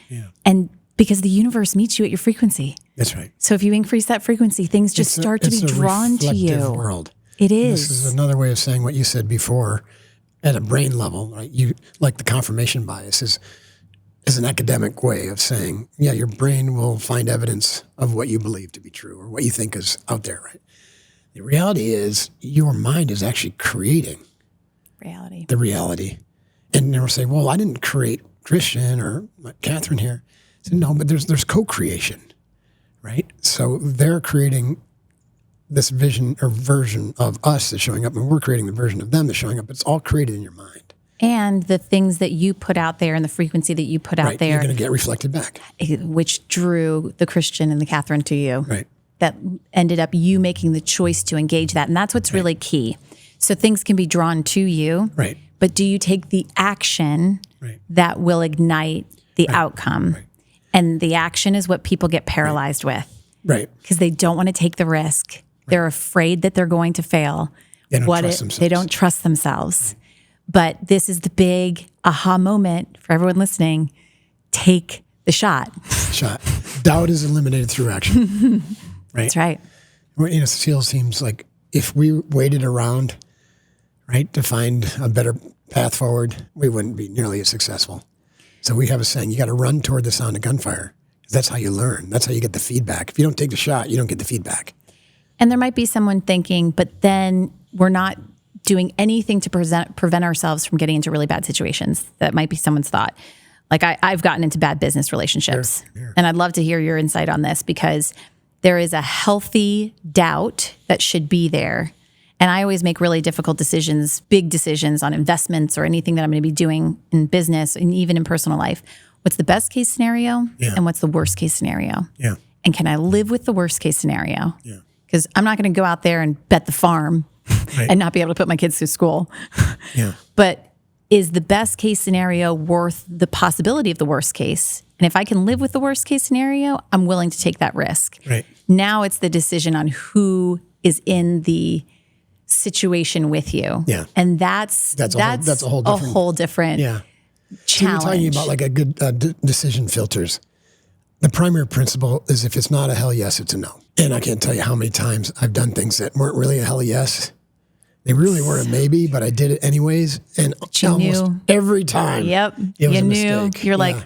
and because the universe meets you at your frequency. That's right. So if you increase that frequency, things just start to be drawn to you. World. It This is. is another way of saying what you said before at a brain level, right? You like the confirmation bias is an academic way of saying, yeah, your brain will find evidence of what you believe to be true or what you think is out there, right? The reality is your mind is actually creating the reality. And they'll say, well, I didn't create Christian or Catherine here. I said, no, but there's co-creation, right? So they're creating this vision or version of us that's showing up, and we're creating the version of them that's showing up. It's all created in your mind. And the things that you put out there and the frequency that you put out there. You're going to get reflected back. Which drew the Christian and the Catherine to you. Right. That ended up you making the choice to engage that. And that's what's really key. So things can be drawn to you. Right. But do you take the action that will ignite the outcome? Right. And the action is what people get paralyzed with. Right. Because they don't want to take the risk. Right. They're afraid that they're going to fail. They don't trust themselves. They don't trust themselves. Right. But this is the big aha moment for everyone listening. Take the shot. Doubt is eliminated through action. Right. That's right. It still seems like if we waited around, right, to find a better path forward, we wouldn't be nearly as successful. So we have a saying, you got to run toward the sound of gunfire. That's how you learn. That's how you get the feedback. If you don't take the shot, you don't get the feedback. And there might be someone thinking, but then we're not doing anything to prevent ourselves from getting into really bad situations. That might be someone's thought. Like I've gotten into bad business relationships. Sure. And I'd love to hear your insight on this because there is a healthy doubt that should be there. And I always make really difficult decisions, big decisions on investments or anything that I'm going to be doing in business and even in personal life. What's the best case scenario and what's the worst case scenario? Yeah. And can I live with the worst case scenario? Yeah. Because I'm not going to go out there and bet the farm and not be able to put my kids through school. Yeah. But is the best case scenario worth the possibility of the worst case? And if I can live with the worst case scenario, I'm willing to take that risk. Right. Now it's the decision on who is in the situation with you. Yeah. And that's a whole different challenge. So you're talking about like a good decision filters. The primary principle is if it's not a hell yes, it's a no. And I can't tell you how many times I've done things that weren't really a hell yes. They really were a maybe, but I did it anyways. And almost every time it was a mistake. You're like,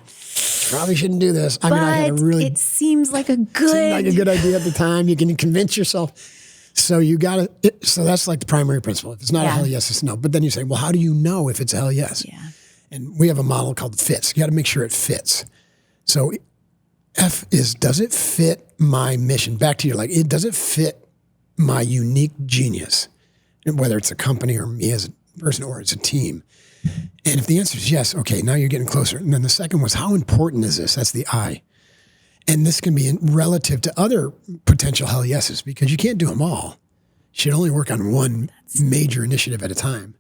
probably shouldn't do this. I mean, I had a really... It seems like a good idea at the time. You can convince yourself. So you got to... So that's like the primary principle. If it's not a hell yes, it's a no. But then you say, well, how do you know if it's a hell yes? Yeah. And we have a model called fits. You got to make sure it fits. So F is, does it fit my mission? Back to your does it fit my unique genius? And whether it's a company or me as a person or it's a team. And if the answer is yes, okay, now you're getting closer. And then the second was, how important is this? That's the I. And this can be relative to other potential hell yeses because you can't do them all. You should only work on one major initiative at a time.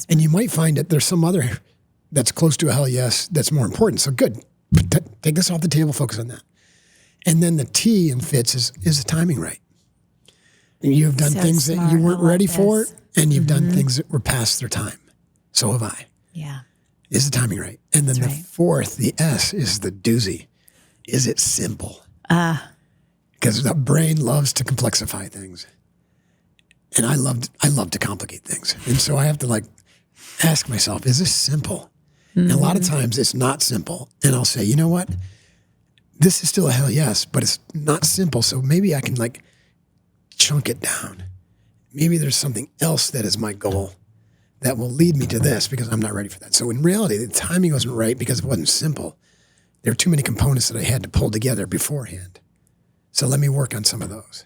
And you might find that there's some other that's close to a hell yes that's more important. So good. Take this off the table, focus on that. And then the T in fits is the timing right? You've done things that you weren't ready for, and you've done things that were past their time. So have I. Yeah. Is the timing right? And then the fourth, the S, is the doozy. Is it simple? Because the brain loves to complexify things. And I love to complicate things. And so I have to ask myself, is this simple? And a lot of times it's not simple. And I'll say, you know what? This is still a hell yes, but it's not simple. So maybe I can chunk it down. Maybe there's something else that is my goal that will lead me to this because I'm not ready for that. So in reality, the timing wasn't right because it wasn't simple. There were too many components that I had to pull together beforehand. So let me work on some of those.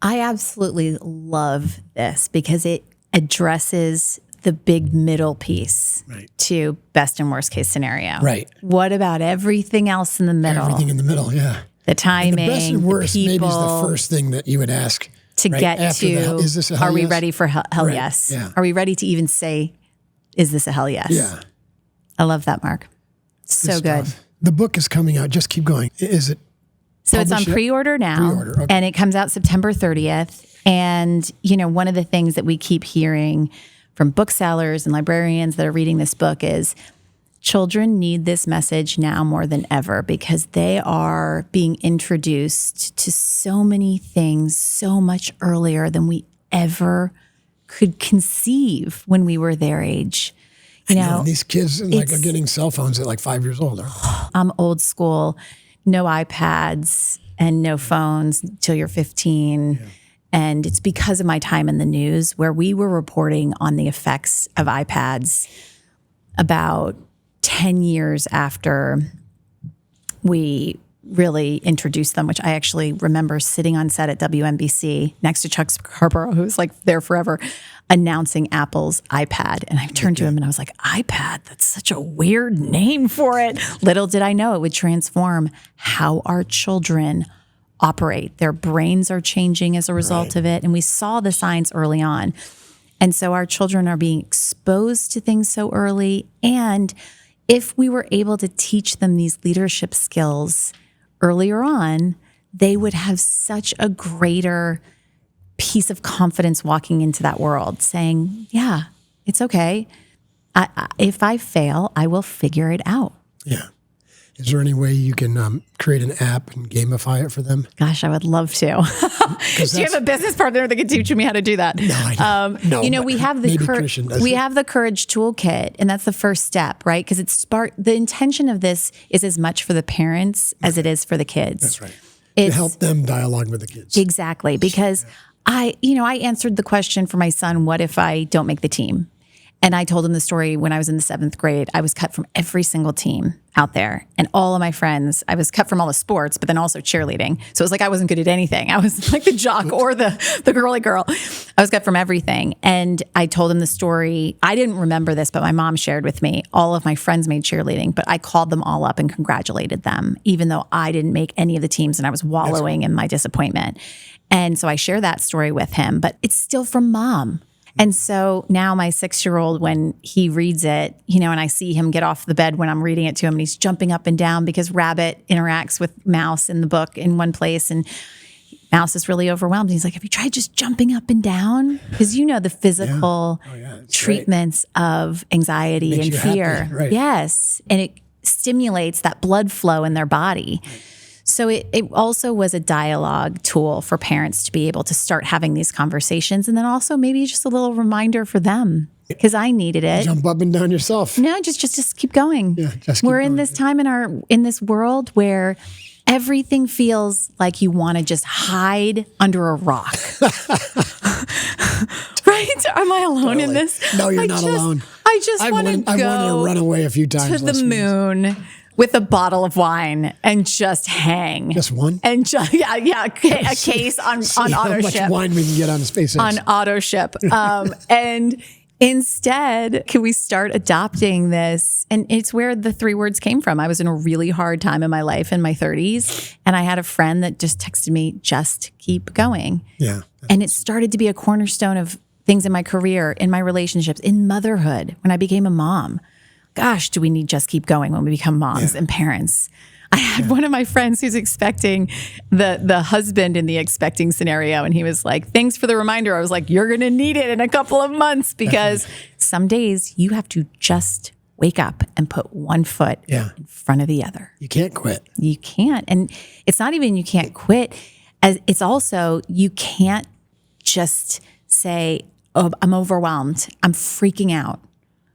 I absolutely love this because it addresses the big middle piece to best and worst case scenario. Right. What about everything else in the middle? Everything in the middle, yeah. The timing, and the best and worst maybe is the first thing that you would ask to get after to. Is this a hell yes? we ready for hell yes? Yeah. Are we ready to even say, is this a hell yes? Yeah. I love that, Mark. So good. The book is coming out. Just keep going. Is it? So it's on pre-order now, okay. And it comes out September 30th. And, one of the things that we keep hearing from booksellers and librarians that are reading this book is children need this message now more than ever because they are being introduced to so many things so much earlier than we ever could conceive when we were their age. I know, and these kids like are getting cell phones at like 5 years old. I'm old school, no iPads and no phones till you're 15. Yeah. And it's because of my time in the news where we were reporting on the effects of iPads about 10 years after we really introduced them, which I actually remember sitting on set at WNBC next to Chuck Scarborough, who's like there forever, announcing Apple's iPad. And I turned to him and I was like, iPad, that's such a weird name for it. Little did I know it would transform how our children operate. Their brains are changing as a result of it. And we saw the signs early on. And so our children are being exposed to things so early. And if we were able to teach them these leadership skills earlier on, they would have such a greater piece of confidence walking into that world saying, yeah, it's okay. If I fail, I will figure it out. Yeah. Is there any way you can create an app and gamify it for them? Gosh, I would love to. Do you have a business partner that could teach me how to do that? No, I don't. No, we have the Courage Toolkit, and that's the first step, right? Because the intention of this is as much for the parents as it is for the kids. That's right. To help them dialogue with the kids. Exactly, because I answered the question for my son, what if I don't make the team? And I told him the story when I was in the 7th grade. I was cut from every single team out there. And all of my friends, I was cut from all the sports, but then also cheerleading. So it was like I wasn't good at anything. I was like the jock or the girly girl. I was cut from everything. And I told him the story. I didn't remember this, but my mom shared with me. All of my friends made cheerleading, but I called them all up and congratulated them, even though I didn't make any of the teams and I was wallowing in my disappointment. And so I share that story with him, but it's still from mom. And so now my 6-year-old, when he reads it, and I see him get off the bed when I'm reading it to him, and he's jumping up and down because Rabbit interacts with Mouse in the book in one place, and Mouse is really overwhelmed. And he's like, have you tried just jumping up and down? Because the physical treatments of anxiety and fear. Right. Yes. And it stimulates that blood flow in their body. Right. So it also was a dialogue tool for parents to be able to start having these conversations. And then also maybe just a little reminder for them, because I needed it. Jump up and down yourself. No, just keep going. Yeah, just keep going. In this time in this world where everything feels like you want to just hide under a rock. Right? Am I alone in this? No, you're not alone. I just want to go. I've wanted to run away a few times. To the moon. With a bottle of wine and just hang. Just one? And a case on auto ship. How much wine we can get on SpaceX. On auto ship. And instead, can we start adopting this? And it's where the 3 words came from. I was in a really hard time in my life in my 30s. And I had a friend that just texted me, just keep going. Yeah. And it started to be a cornerstone of things in my career, in my relationships, in motherhood, when I became a mom. Gosh, do we need just keep going when we become moms and parents? I had one of my friends who's expecting the husband in the expecting scenario. And he was like, thanks for the reminder. I was like, you're going to need it in a couple of months, because some days you have to just wake up and put one foot in front of the other. You can't quit. You can't. And it's not even you can't quit. It's also you can't just say, oh, I'm overwhelmed. I'm freaking out.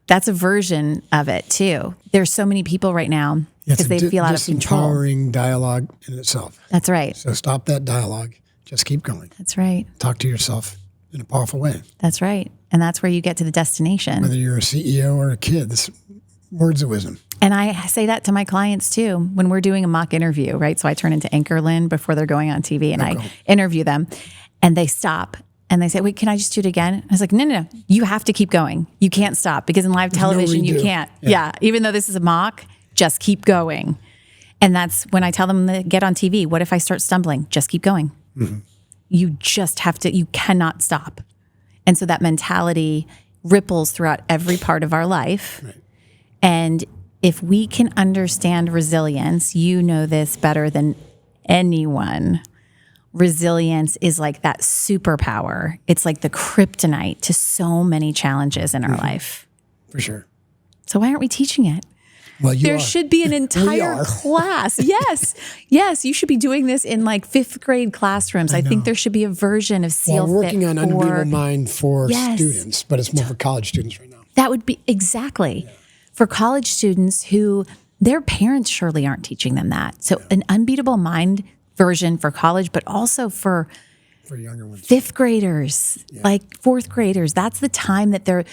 That's a version of it too. There's so many people right now because they feel out of control. Disempowering dialogue in itself. That's right. So stop that dialogue. Just keep going. That's right. Talk to yourself in a powerful way. That's right. And that's where you get to the destination. Whether you're a CEO or a kid, this words of wisdom. And I say that to my clients too when we're doing a mock interview, right? So I turn into Anchor Lynn before they're going on TV and I interview them and they stop. And they say, wait, can I just do it again? I was like, no. You have to keep going. You can't stop, because in live television, you can't. Yeah. Even though this is a mock, just keep going. And that's when I tell them to get on TV. What if I start stumbling? Just keep going. Mm-hmm. You just have to, you cannot stop. And so that mentality ripples throughout every part of our life. Right. And if we can understand resilience, you know this better than anyone. Resilience is like that superpower. It's like the kryptonite to so many challenges in our life. For sure. So why aren't we teaching it? Well, you there are. should be an entire class. Yes. Yes. You should be doing this in like 5th grade classrooms. I think there should be a version of SEAL We're working on Unbeatable Mind for Yes. students, but it's more for college students right now. That would be exactly for college students who their parents surely aren't teaching them that. So an Unbeatable Mind version for college, but also for younger ones. 5th graders, like 4th graders. That's the time that they're,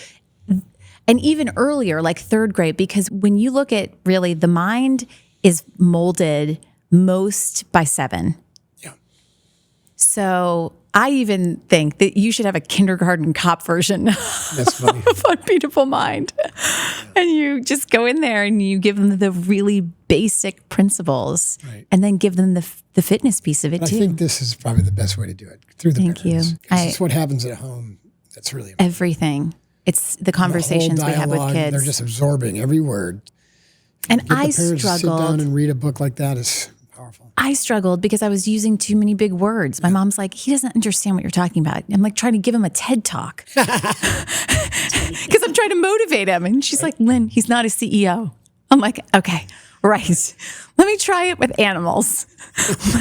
and even earlier, like 3rd grade, because when you look at really the mind is molded most by 7. Yeah. So I even think that you should have a kindergarten cop version That's funny. of Unbeatable Mind. And you just go in there and you give them the really basic principles and then give them the fitness piece of it too. I think this is probably the best way to do it, through the Thank parents. you. It's what happens at home. That's really important. Everything. It's the conversations we have with kids. They're just absorbing every word. And Get the I parents to sit down struggled. and read a book like that is powerful. I struggled because I was using too many big words. My mom's like, he doesn't understand what you're talking about. I'm like trying to give him a TED talk because I'm trying to motivate him. And she's like, Lynn, he's not a CEO. I'm like, okay, right. Let me try it with animals.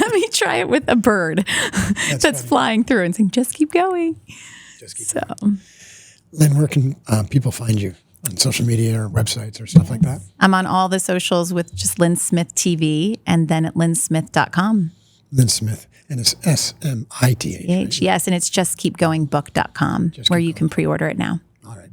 Let me try it with a bird that's flying through and saying, just keep going. Going. Lynn, where can people find you? On social media or websites or stuff like that? I'm on all the socials with just Lynn Smith TV and then at lynnsmith.com. Lynn Smith. And it's SMITH. Yes, and it's justkeepgoingbook.com where you can pre-order it now. All right.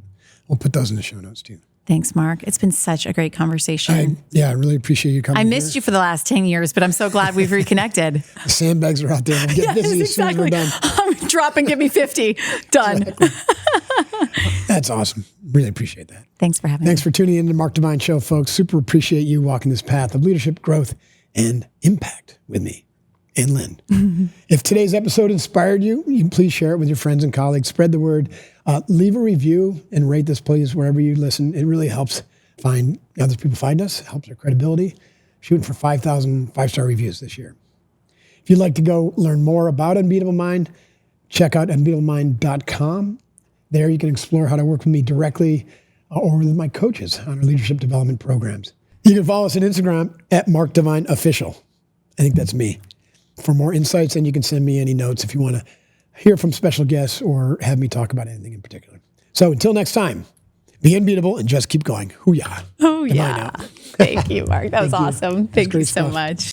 We'll put those in the show notes too. Thanks, Mark. It's been such a great conversation. I really appreciate you coming. I missed you for the last 10 years, but I'm so glad we've reconnected. The sandbags are out there. We'll get busy as soon as we're done. Drop and give me 50. Done. Exactly. That's awesome. Really appreciate that. Thanks for having me. Thanks for tuning in to Mark Divine Show, folks. Super appreciate you walking this path of leadership, growth, and impact with me and Lynn. Mm-hmm. If today's episode inspired you, you can please share it with your friends and colleagues. Spread the word. Leave a review and rate this, please, wherever you listen. It really helps find other people find us. It helps our credibility. Shooting for 5,000 5-star reviews this year. If you'd like to go learn more about Unbeatable Mind, check out unbeatablemind.com. There you can explore how to work with me directly or with my coaches on our leadership development programs. You can follow us on Instagram at Mark Divine Official. I think that's me. For more insights, and you can send me any notes if you want to hear from special guests or have me talk about anything in particular. So until next time, be unbeatable and just keep going. Hoo-yah. Oh, yeah. Thank you, Mark. That was awesome. Thank you so much.